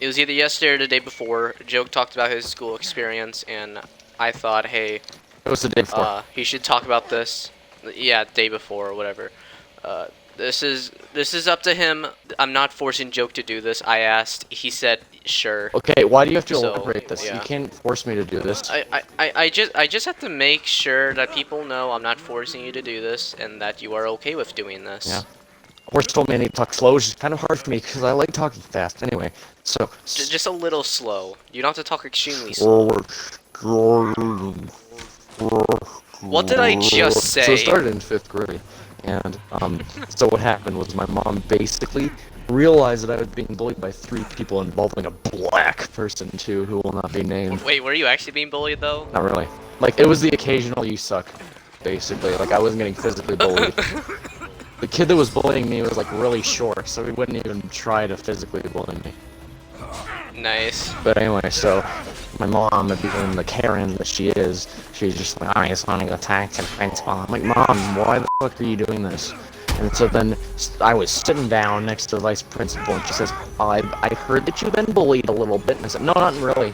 It was either yesterday or the day before. Joke talked about his school experience, and I thought, hey, It was the day before. he should talk about this. Yeah, day before or whatever. This is up to him. I'm not forcing Joke to do this. I asked. He said, sure. Okay, why do you have to So, elaborate this? yeah. You can't force me to do this. I just have to make sure that people know I'm not forcing you to do this and that you are okay with doing this. Yeah. Horse told me I need to talk slow, which is kind of hard for me because I like talking fast. Anyway, so. Just a little slow. You don't have to talk extremely slow. What did I just say? So it started in 5th grade, and so what happened was my mom basically realized that I was being bullied by 3 people involving a black person too, who will not be named. Wait, were you actually being bullied though? Not really. Like, it was the occasional "you suck," basically. Like, I wasn't getting physically bullied. The kid that was bullying me was like really short, so he wouldn't even try to physically bully me. Nice. But anyway, so my mom, being the Karen that she is, she's just like, I just want to go talk to the principal. I'm like, Mom, why the fuck are you doing this? And so then I was sitting down next to the vice principal, and she says, I heard that you've been bullied a little bit. And I said, no, not really.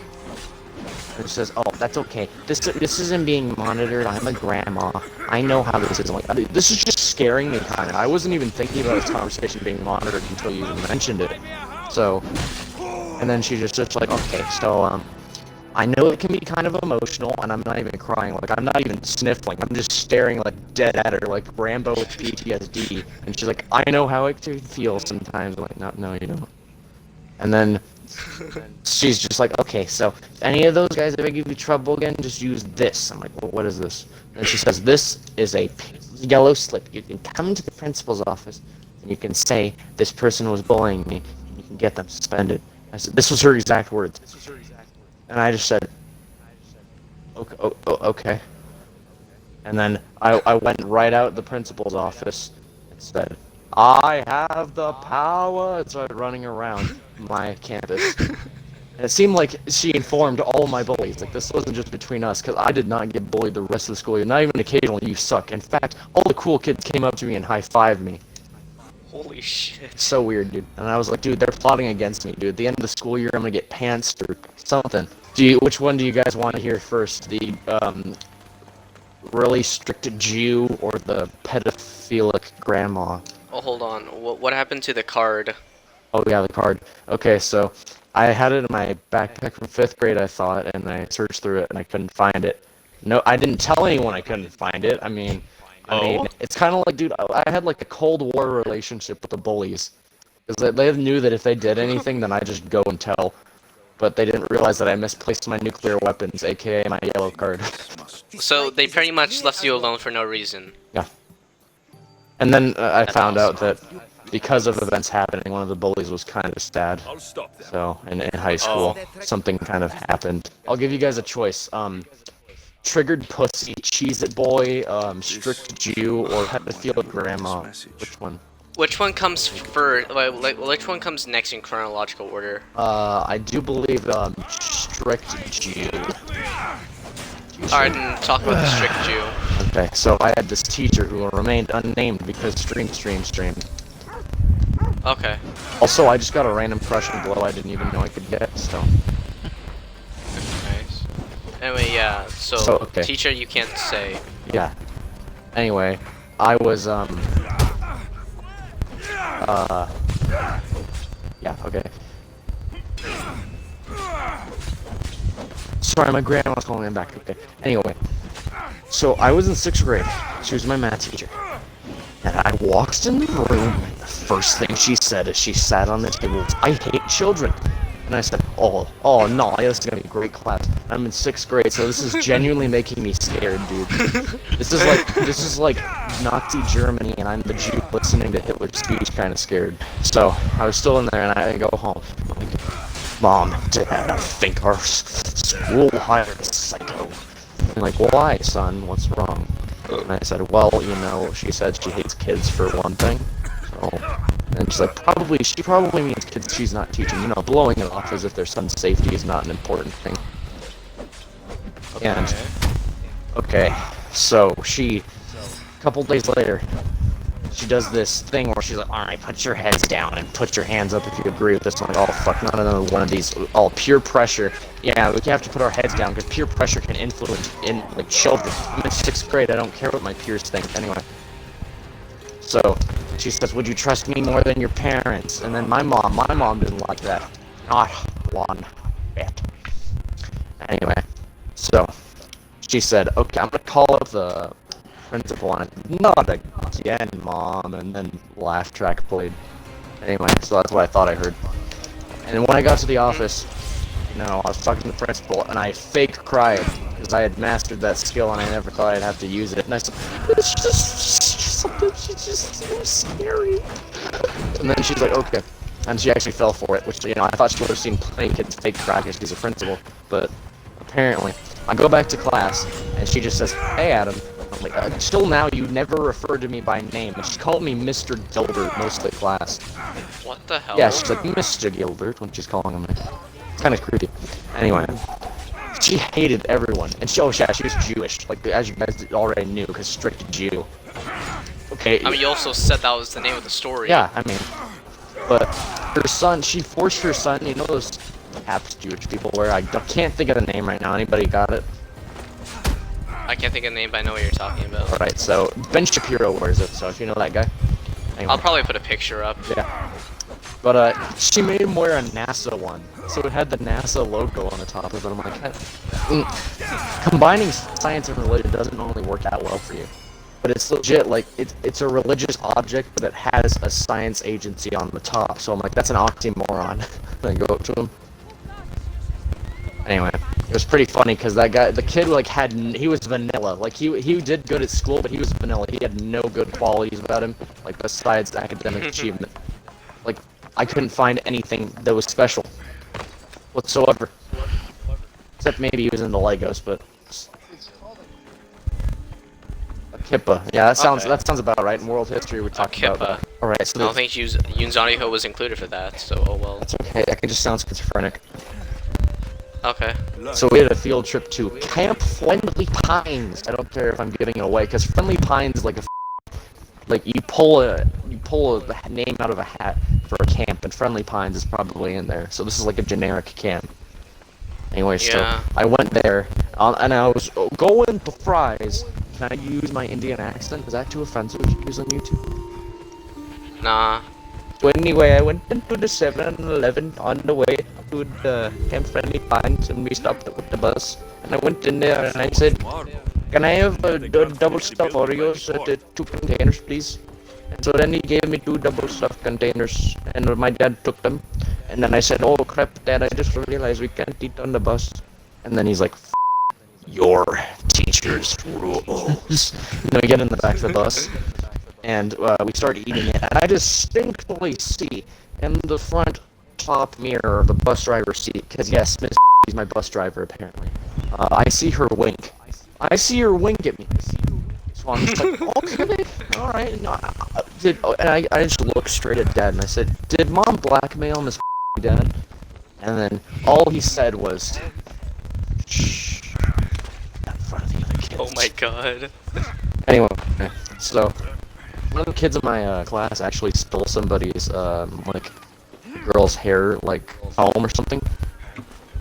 And she says, oh, that's okay. This isn't being monitored. I'm a grandma. I know how this is. Like, this is just scaring me, kind of. I wasn't even thinking about this conversation being monitored until you mentioned it. So, and then she just like, okay, so, I know it can be kind of emotional, and I'm not even crying. Like, I'm not even sniffling. I'm just staring, like, dead at her, like Rambo with PTSD. And she's like, I know how it feels sometimes. I'm like, no, you don't. And then she's just like, okay, so if any of those guys ever give you trouble again, just use this. I'm like, well, what is this? And she says, this is a yellow slip. You can come to the principal's office, and you can say, this person was bullying me, and you can get them suspended. I said, this was her exact words. And I just said, okay. And then I went right out the principal's office and said, I have the power, and started running around my campus. And it seemed like she informed all my bullies. Like, this wasn't just between us, because I did not get bullied the rest of the school year. Not even occasionally, you suck. In fact, all the cool kids came up to me and high-fived me. Holy shit. It's so weird, dude. And I was like, dude, they're plotting against me, dude. At the end of the school year, I'm gonna get pantsed or something. Which one do you guys want to hear first? The, really strict Jew or the pedophilic grandma? Oh, hold on. What happened to the card? Oh, yeah, the card. Okay, so I had it in my backpack from 5th grade, I thought, and I searched through it, and I couldn't find it. No, I didn't tell anyone I couldn't find it. I mean, it's kind of like, dude, I had like a Cold War relationship with the bullies. Because they knew that if they did anything, then I'd just go and tell. But they didn't realize that I misplaced my nuclear weapons, aka my yellow card. So they pretty much left you alone for no reason. Yeah. And then I That's found out awesome. that because of events happening, one of the bullies was kind of sad. So, in high school, something kind of happened. I'll give you guys a choice. Triggered pussy, Cheez-It boy, strict Jew, or pedophilic grandma. Which one? Which one comes first? Which one comes next in chronological order? I do believe, strict Jew. Alright, then talk about the strict Jew. Okay, so I had this teacher who remained unnamed because stream. Okay. Also, I just got a random crush and blow I didn't even know I could get, so. Nice. Anyway, yeah, so Okay. teacher you can't say. Yeah. Anyway, I was, yeah, okay. Sorry, my grandma's calling me back, okay. Anyway, so I was in 6th grade. She was my math teacher. And I walked in the room, and the first thing she said as she sat on the table was, I hate children. And I said, oh no, this is gonna be a great class. I'm in 6th grade, so this is genuinely making me scared, dude. This is like Nazi Germany, and I'm the Jew listening to Hitler's speech, kind of scared. So I was still in there, and I go home. I'm like, Mom, Dad, I think our school hired a psycho. And like, why, son? What's wrong? And I said, well, you know, she said she hates kids for one thing. So, and she's like, she probably means kids she's not teaching. You know, blowing it off as if their son's safety is not an important thing. Okay. And, okay, so a couple days later, she does this thing where she's like, all right, put your heads down and put your hands up if you agree with this. I'm like, oh fuck, not another one of these. All peer pressure. Yeah, we have to put our heads down because peer pressure can influence in like children. I'm in 6th grade. I don't care what my peers think anyway. So she says, would you trust me more than your parents? And then my mom didn't like that. Not one bit. Anyway, so she said, okay, I'm gonna call up the principal on it. Not again, Mom. And then laugh track played. Anyway, so that's what I thought I heard. And then when I got to the office, I was talking to the principal, and I fake cried because I had mastered that skill, and I never thought I'd have to use it. And I said, it's just something. She's just so scary. And then she's like, okay. And she actually fell for it, which, I thought she would have seen plenty of kids fake cry because she's a principal. But apparently, I go back to class, and she just says, hey, Adam. I'm like, until now, you never referred to me by name. And she called me Mr. Gilbert most of the class. What the hell? Yeah, she's like, Mr. Gilbert, when she's calling him. It's kind of creepy. Anyway, she hated everyone. And she was Jewish, like, as you guys already knew, because strict Jew. Okay. I mean, you also said that was the name of the story. Yeah, I mean, but her son, she forced her son, those apps Jewish people where I can't think of the name right now. Anybody got it? I can't think of the name, but I know what you're talking about. Alright, so Ben Shapiro wears it, so if you know that guy. Anyway. I'll probably put a picture up. Yeah. But she made him wear a NASA one, so it had the NASA logo on the top of it. I'm like, combining science and religion doesn't normally work out well for you. But it's legit, like, it's a religious object, but it has a science agency on the top. So I'm like, that's an oxymoron. Then I go up to him. Anyway, it was pretty funny because that guy, the kid, like, he was vanilla. Like, he did good at school, but he was vanilla. He had no good qualities about him, like, besides academic achievement. Like, I couldn't find anything that was special whatsoever. Except maybe he was into Legos, but a kippa. Yeah, that sounds about right. In world history, we're talking about that. All right, so I don't think Yunzaniho was included for that, so oh well. That's okay. I can just sound schizophrenic. Okay. So we had a field trip to Camp Friendly Pines. I don't care if I'm giving it away, because Friendly Pines is like you pull a name out of a hat for a camp, and Friendly Pines is probably in there. So this is like a generic camp. Anyway, yeah. So I went there, and I was going to fries. Can I use my Indian accent? Is that too offensive to use on YouTube? Nah. So anyway, I went into the 7-Eleven on the way to the Camp Friendly Pines, and we stopped with the bus. And I went in there and I said, can I have double stuffed Oreos at 2 containers, please? And so then he gave me 2 double stuffed containers, and my dad took them. And then I said, oh crap, Dad, I just realized we can't eat on the bus. And then he's like, your teacher's rules. We get in the back of the bus, and we start eating it, and I distinctly see in the front top mirror of the bus driver's seat, because yes, Miss is my bus driver apparently, I see her wink. I see her wink at me. So I'm just like, okay, alright. No, and I just looked straight at Dad, and I said, did Mom blackmail Miss Dad? And then all he said was, shh, not in front of the other kids. Oh my god. Anyway, so one of the kids in my class actually stole somebody's girl's hair, like, comb or something.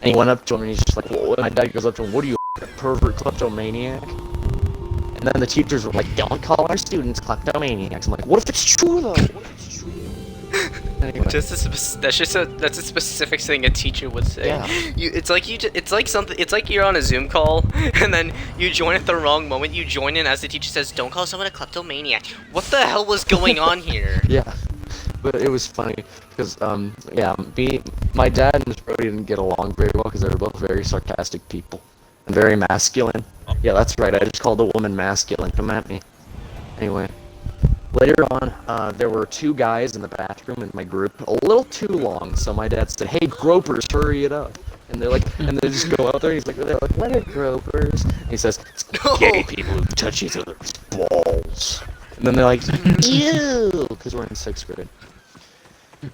And he went up to him and he's just like, whoa. My dad goes up to him, what are you, a pervert kleptomaniac? And then the teachers were like, don't call our students kleptomaniacs. I'm like, what if it's true though? What if it's true? Anyway. That's a specific thing a teacher would say. Yeah. It's like you're on a Zoom call and then you join at the wrong moment. You join in as the teacher says, "Don't call someone a kleptomaniac." What the hell was going on here? Yeah, but it was funny because my dad and Miss Brody didn't get along very well because they were both very sarcastic people and very masculine. Yeah, that's right. I just called a woman masculine. Come at me. Anyway. Later on, there were 2 guys in the bathroom in my group, a little too long, so my dad said, hey, gropers, hurry it up. And they're like, and they just go out there, they're like, what are gropers? And he says, it's gay people who touch each other's balls. And then they're like, ew, because we're in 6th grade.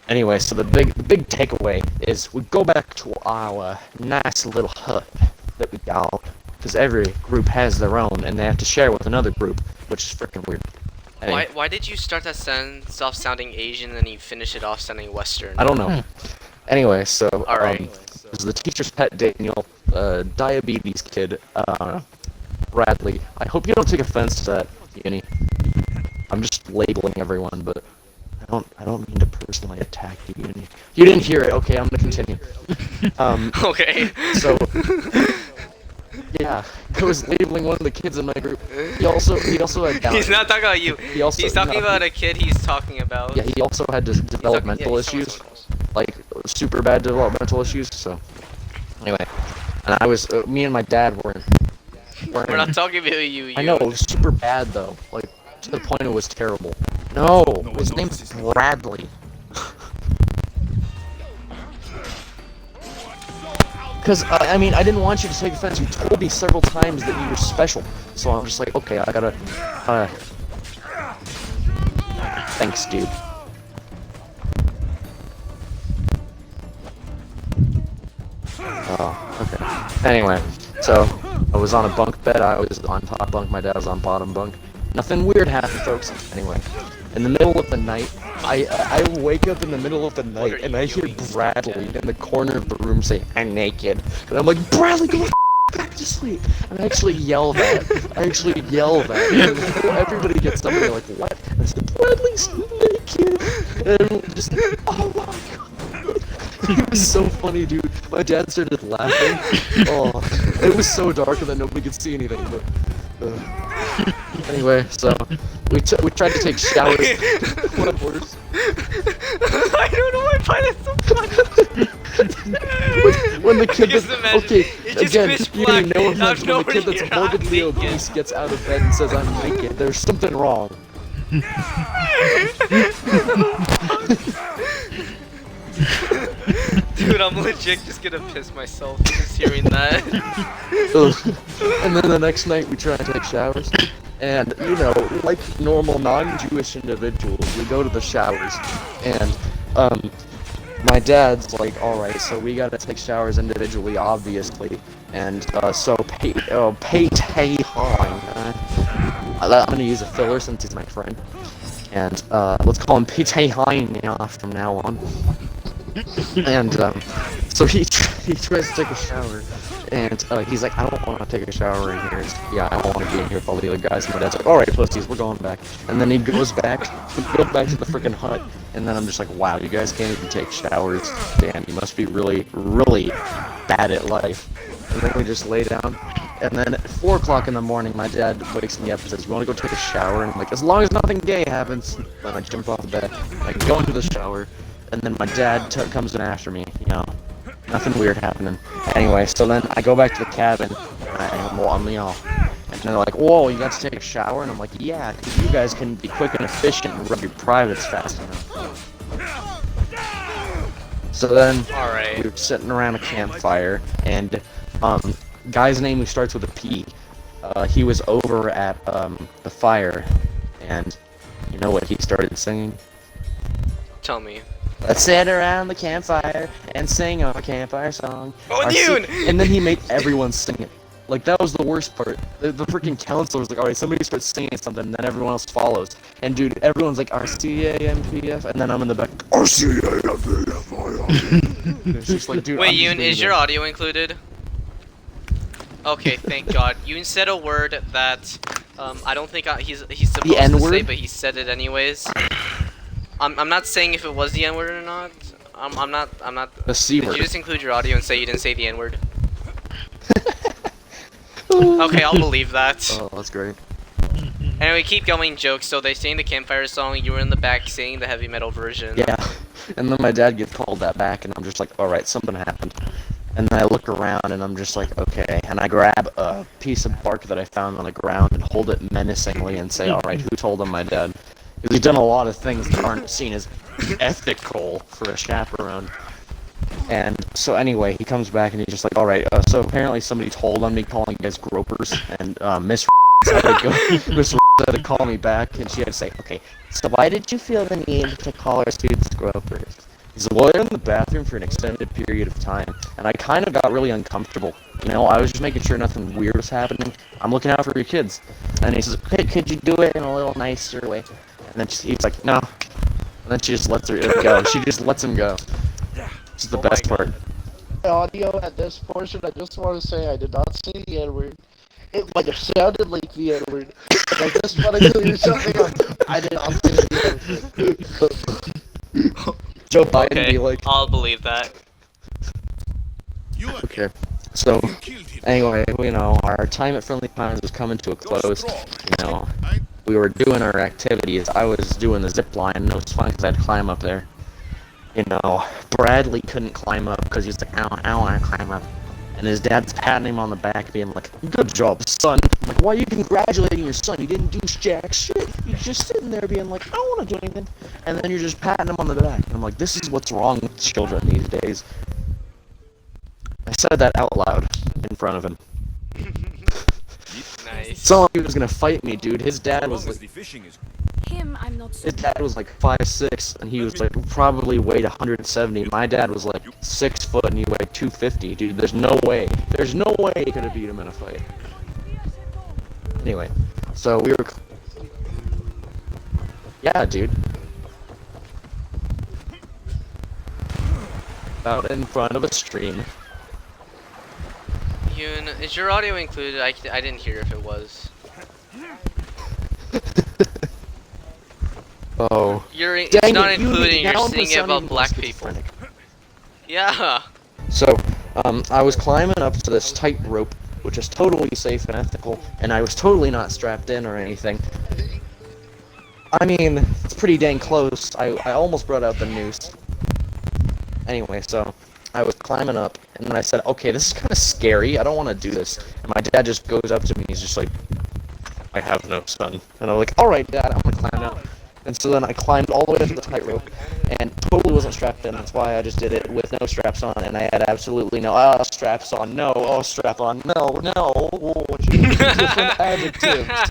Anyway, so the big takeaway is we go back to our nice little hut that we got, because every group has their own, and they have to share with another group, which is freaking weird. Why did you start that sentence off sounding Asian and then you finish it off sounding Western? I don't know. Anyway, so Alright. it was the teacher's pet Daniel, diabetes kid, Bradley. I hope you don't take offense to that, Uni. I'm just labeling everyone, but I don't mean to personally attack you, Uni. You didn't hear it. Okay, I'm gonna continue. Okay. So yeah, I was labeling one of the kids in my group. He also had Down. He's not talking about you. He's talking no, about a kid he's talking about. Yeah, he also had developmental issues, like super bad developmental issues. So anyway, and I was me and my dad were. We're not talking about you. I know, it was super bad though. Like to the point it was terrible. No, his name's Bradley. Because, I mean, I didn't want you to take offense. You told me several times that you were special. So I'm just like, okay, I gotta, thanks, dude. Oh, okay. Anyway, so, I was on a bunk bed, I was on top bunk, my dad was on bottom bunk. Nothing weird happened, folks. Anyway, in the middle of the night, I wake up in the middle of the night and I hear Bradley in the corner of the room say, "I'm naked." And I'm like, "Bradley, go back to sleep." And I actually yell that. And everybody gets up and they're like, "What?" And I said, "Bradley's naked." And just, oh my god. It was so funny, dude. My dad started laughing. Oh, it was so dark that nobody could see anything, but... Anyway, so we tried to take showers. What worse? I don't know why I find it so funny. when the kid Just that's imagine, okay, it's just again, pitch you black. know offense, Out of when the nowhere, kid that's you're not morbidly naked. obese gets out of bed and says I'm naked, there's something wrong. Dude, I'm legit just gonna piss myself just hearing that. And then the next night we try to take showers, and you know, like normal non-Jewish individuals, we go to the showers, and my dad's like, all right, so we gotta take showers individually, obviously, and so Pate Han, I'm gonna use a filler since he's my friend, and let's call him Pate Han from now on. And so he tries to take a shower, and he's like, I don't want to take a shower in here. Yeah, I don't want to be in here with all the other guys. And my dad's like, all right, pussies, we're going back. And then he goes back to the freaking hut, and then I'm just like, wow, you guys can't even take showers. Damn, you must be really, really bad at life. And then we just lay down. And then at 4 o'clock in the morning, my dad wakes me up and says, you want to go take a shower? And I'm like, as long as nothing gay happens. Then I jump off the bed, I go into the shower. And then my dad comes in after me, you know, nothing weird happening. Anyway, so then I go back to the cabin, and you know, and they're like, whoa, you got to take a shower? And I'm like, yeah, because you guys can be quick and efficient and rub your privates fast enough. So then, Alright. we were sitting around a campfire, and, guy's name who starts with a P, he was over at, the fire, and you know what he started singing? Tell me. Let's sit around the campfire and sing a campfire song. Oh, dude! And then he made everyone sing it. Like, that was the worst part. The freaking counselor was like, alright, somebody starts singing something, and then everyone else follows. And dude, everyone's like, RCAMPF, and then I'm in the back, RCAMPF. It's just like, dude, Wait, I'm just Yoon, being is your there. audio included? Okay, thank God. Yoon said a word that I don't think he's supposed to say, N-word? but he said it anyways. I'm not saying if it was the N-word or not. I'm not. The C Did word. you just include your audio and say you didn't say the N-word? Okay, I'll believe that. Oh, that's great. Anyway, keep going, jokes. So they sing the campfire song. You were in the back singing the heavy metal version. Yeah. And then my dad gets called that back, and I'm just like, alright, something happened. And then I look around, and I'm just like, okay. And I grab a piece of bark that I found on the ground and hold it menacingly and say, alright, who told him my dad? Because he's done a lot of things that aren't seen as ethical for a chaperone. And so anyway, he comes back and he's just like, alright, so apparently somebody told on me calling you guys gropers, and Miss had to call me back, and she had to say, okay, so why did you feel the need to call our students gropers? He said, well, they're in the bathroom for an extended period of time, and I kind of got really uncomfortable. You know, I was just making sure nothing weird was happening. I'm looking out for your kids. And he says, hey, could you do it in a little nicer way? And then he's like, no. And then she just lets her go. She just lets him go. This is the best part. Audio at this portion, I just want to say I did not say the N-word. It might have sounded like the N-word. I just want to clear something up. I did not say the N-word. Joe Biden Okay, be like, I'll believe that. okay. So, anyway, you know, our time at Friendly Pines was coming to a close. You know, we were doing our activities. I was doing the zip line, and it was fun because I'd climb up there. You know, Bradley couldn't climb up because he's like, I don't want to climb up. And his dad's patting him on the back, being like, good job, son. I'm like, why are you congratulating your son? You didn't do jack shit. You're just sitting there being like, I don't want to do anything. And then you're just patting him on the back. And I'm like, this is what's wrong with children these days. I said that out loud in front of him. Nice. Someone he was gonna fight me, dude. His dad was like, Him, I'm not so his dad was like 5'6", and he was like probably weighed 170. My dad was like 6 foot, and he weighed 250. Dude, there's no way he could have beat him in a fight. Anyway, so we were, yeah, dude. Out in front of a stream. Yoon, is your audio included? I didn't hear if it was. Oh. It's Dang not it, you including. now You're I'm singing sounding about black people. schizophrenic. Yeah. So, I was climbing up to this tight rope, which is totally safe and ethical, and I was totally not strapped in or anything. I mean, it's pretty dang close. I almost brought out the noose. Anyway, so I was climbing up, and then I said, okay, this is kind of scary. I don't want to do this. And my dad just goes up to me. He's just like, I have no son. And I'm like, all right, Dad, I'm going to climb out. And so then I climbed all the way up to the tightrope, and totally wasn't strapped in. That's why I just did it with no straps on, and I had absolutely no straps on. No, strap on. No. Different adjectives.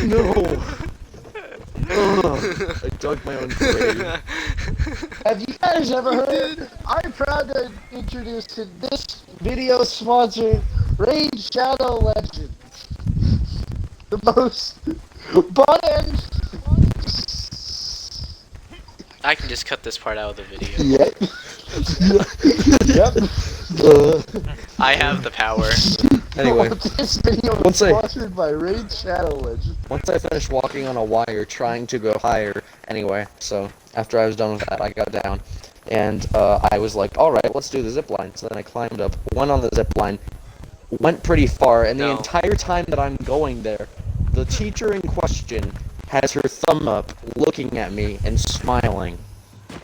No. Ugh, I dug my own grave. Have you guys ever heard? I'm proud to introduce to this video sponsor, Raid Shadow Legends. The most button. I can just cut this part out of the video. Yep. I have the power. Anyway, This video Once is I- sponsored by Raid Shadow Legends. once I finished walking on a wire trying to go higher, anyway, so after I was done with that, I got down, and I was like, alright, let's do the zip line. So then I climbed up, went on the zip line, went pretty far, and the No. entire time that I'm going there, the teacher in question has her thumb up, looking at me and smiling.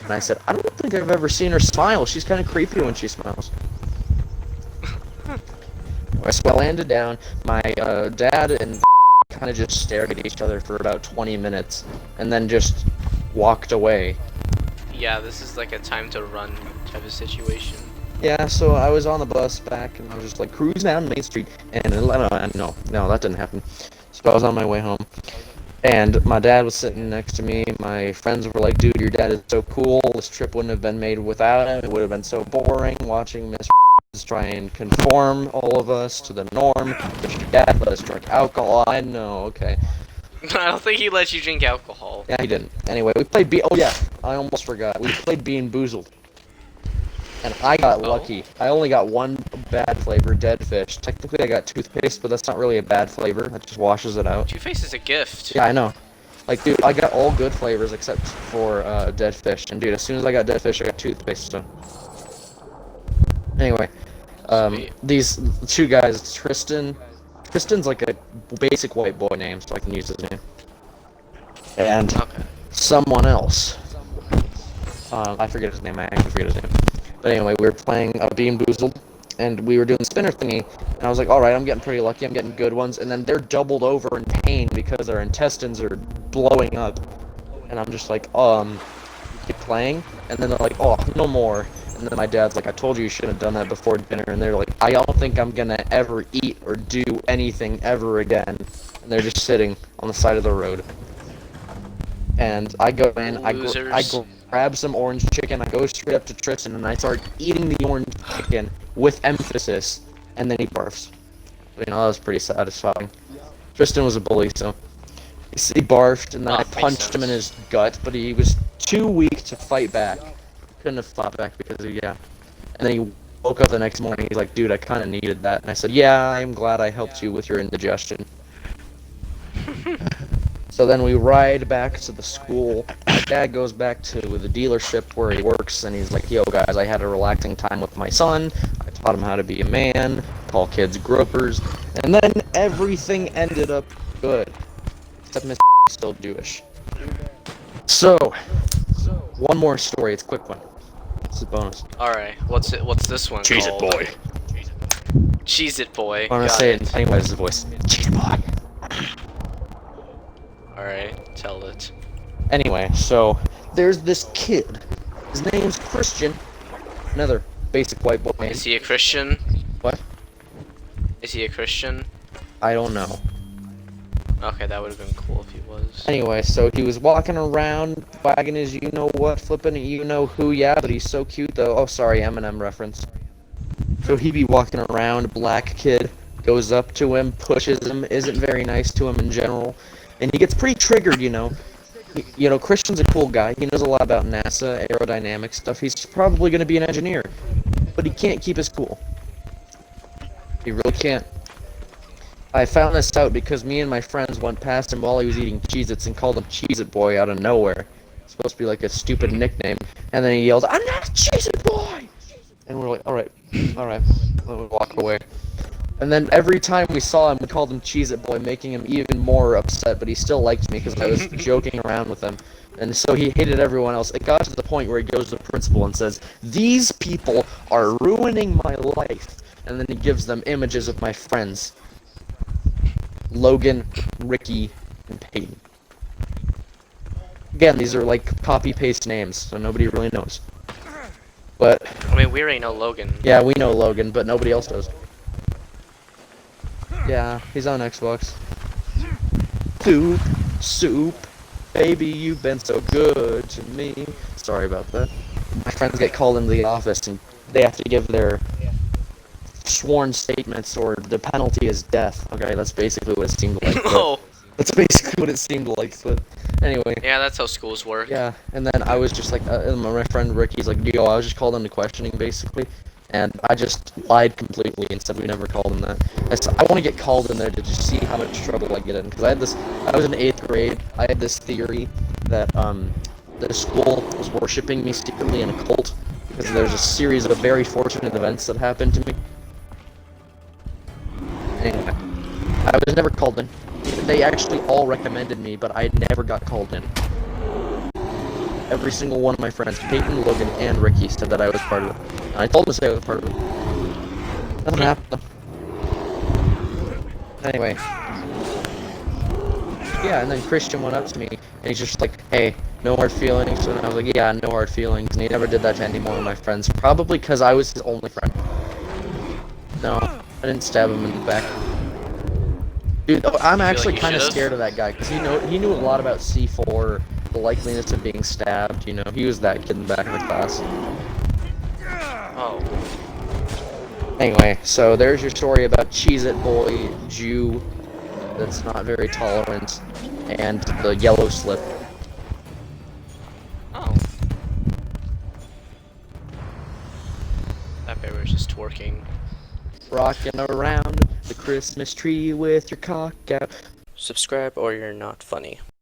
And I said, I don't think I've ever seen her smile. She's kind of creepy when she smiles. So I landed down. My dad and kind of just stared at each other for about 20 minutes, and then just walked away. Yeah, this is like a time to run type of situation. Yeah, so I was on the bus back, and I was just like cruising down Main Street, and no, that didn't happen. So I was on my way home, and my dad was sitting next to me. My friends were like, dude, your dad is so cool. This trip wouldn't have been made without him. It would have been so boring watching Miss try and conform all of us to the norm. But your dad let us drink alcohol. I know, okay. I don't think he lets you drink alcohol. Yeah, he didn't. Anyway, we played oh yeah, I almost forgot. We played Bean Boozled. And I got lucky. I only got one bad flavor, dead fish. Technically I got toothpaste, but that's not really a bad flavor. That just washes it out. Two-Face is a gift. Yeah, I know. Like, dude, I got all good flavors except for dead fish. And dude, as soon as I got dead fish, I got toothpaste, so. Anyway, Sweet. these two guys, Tristan's like a basic white boy name, so I can use his name. And Okay. someone else. I forget his name, I actually forget his name. But anyway, we were playing Bean Boozled, and we were doing the spinner thingy, and I was like, alright, I'm getting pretty lucky, I'm getting good ones, and then they're doubled over in pain because their intestines are blowing up. And I'm just like, keep playing, and then they're like, oh, no more. And then my dad's like, I told you shouldn't have done that before dinner, and they're like, I don't think I'm gonna ever eat or do anything ever again. And they're just sitting on the side of the road. And I go in, I Losers. grab some orange chicken, I go straight up to Tristan, and I start eating the orange chicken with emphasis, and then he barfs. But, that was pretty satisfying. Tristan was a bully, so he barfed, and then I Makes punched him in sense. his gut, but he was too weak to fight back. Couldn't have fought back because of, And then he woke up the next morning, he's like, dude, I kind of needed that. And I said, yeah, I'm glad I helped you with your indigestion. So then we ride back to the school. My dad goes back to the dealership where he works, and he's like, yo, guys, I had a relaxing time with my son. I taught him how to be a man, call kids gropers, and then everything ended up good. Except Miss is still Jewish. So, one more story. It's a quick one. It's a bonus. Alright, what's this one Cheese it, called? boy. Cheese it, boy. I'm gonna Got say it in Pennywise's voice. Cheese it, boy. Alright, tell it. Anyway, so there's this kid. His name's Christian. Another basic white boy name. Is he a Christian? What? Is he a Christian? I don't know. Okay, that would have been cool if he was. Anyway, so he was walking around, wagging his you-know-what, flipping a you-know-who, yeah, but he's so cute, though. Oh, sorry, Eminem reference. So he'd be walking around, black kid, goes up to him, pushes him, isn't very nice to him in general, and he gets pretty triggered, Christian's a cool guy. He knows a lot about NASA, aerodynamics stuff. He's probably going to be an engineer, but he can't keep his cool. He really can't. I found this out because me and my friends went past him while he was eating Cheez-Its and called him Cheez-It Boy out of nowhere. It's supposed to be like a stupid nickname. And then he yelled, "I'm not a Cheez-It Boy!" And we're like, alright. And we walk away. And then every time we saw him, we called him Cheez-It Boy, making him even more upset, but he still liked me because I was joking around with him. And so he hated everyone else. It got to the point where he goes to the principal and says, "These people are ruining my life." And then he gives them images of my friends. Logan, Ricky, and Peyton. Again, these are like copy-paste names, so nobody really knows. But, I mean, we already know Logan. yeah, we know Logan, but nobody else does. Yeah, he's on Xbox. Soup, baby, you've been so good to me. Sorry about that. My friends get called into the office, and they have to give their sworn statements, or the penalty is death. Okay, that's basically what it seemed like. Oh! That's basically what it seemed like, but anyway. Yeah, that's how schools work. Yeah, and then I was just like, my friend Ricky's like, yo, I was just called into questioning, basically, and I just lied completely and said we never called him that. I want to get called in there to just see how much trouble I get in, because I was in 8th grade, I had this theory that, the school was worshipping me secretly in a cult, because there's a series of very fortunate events that happened to me. Anyway, I was never called in. They actually all recommended me, but I never got called in. Every single one of my friends, Peyton, Logan, and Ricky, said that I was part of it. And I told them to say I was part of it. Nothing happened. Anyway. Yeah, and then Christian went up to me, and he's just like, "Hey, no hard feelings." And I was like, "Yeah, no hard feelings." And he never did that to any more of my friends, probably because I was his only friend. No, I didn't stab him in the back. Dude, I'm actually like you kind of should've? scared of that guy, because he knew a lot about C4, the likeliness of being stabbed, he was that kid in the back of the class. Oh. Anyway, so there's your story about Cheez-It Boy, Jew, that's not very tolerant, and the yellow slip. Oh. That baby was just twerking. Rocking around the Christmas tree with your cock out. Subscribe or you're not funny.